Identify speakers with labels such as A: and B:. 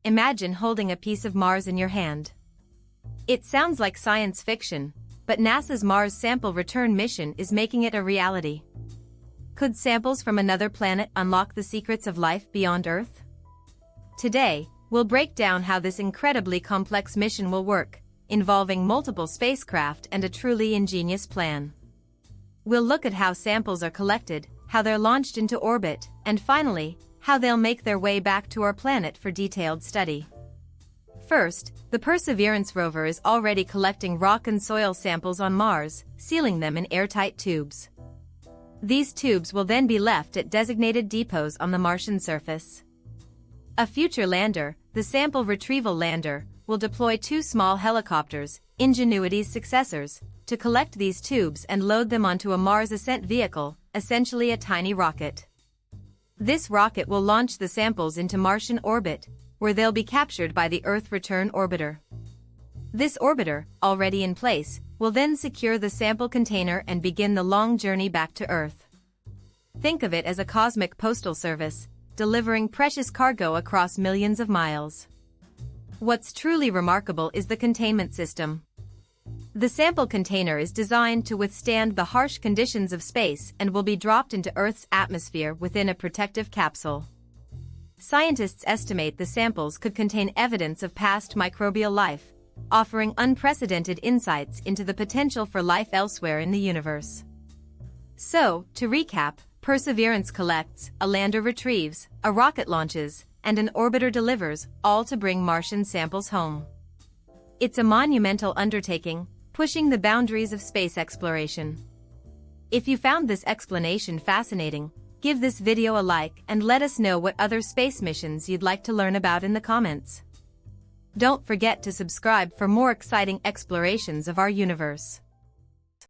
A: imagine holding a piece of Mars in your hand. It sounds like science fiction, but NASA's Mars Sample Return mission is making it a reality. Could samples from another planet unlock the secrets of life beyond Earth? Today, we'll break down how this incredibly complex mission will work, involving multiple spacecraft and a truly ingenious plan. We'll look at how samples are collected, how they're launched into orbit, and finally, how they'll make their way back to our planet for detailed study. First, the Perseverance rover is already collecting rock and soil samples on Mars, sealing them in airtight tubes. These tubes will then be left at designated depots on the Martian surface. A future lander, the Sample Retrieval Lander, will deploy 2 small helicopters, Ingenuity's successors, to collect these tubes and load them onto a Mars ascent vehicle, essentially a tiny rocket. This rocket will launch the samples into Martian orbit, where they'll be captured by the Earth Return Orbiter. This orbiter, already in place, will then secure the sample container and begin the long journey back to Earth. Think of it as a cosmic postal service, delivering precious cargo across millions of miles. What's truly remarkable is the containment system. The sample container is designed to withstand the harsh conditions of space and will be dropped into Earth's atmosphere within a protective capsule. Scientists estimate the samples could contain evidence of past microbial life, offering unprecedented insights into the potential for life elsewhere in the universe. So, to recap, Perseverance collects, a lander retrieves, a rocket launches, and an orbiter delivers, all to bring Martian samples home. It's a monumental undertaking, pushing the boundaries of space exploration. If you found this explanation fascinating, give this video a like and let us know what other space missions you'd like to learn about in the comments. Don't forget to subscribe for more exciting explorations of our universe.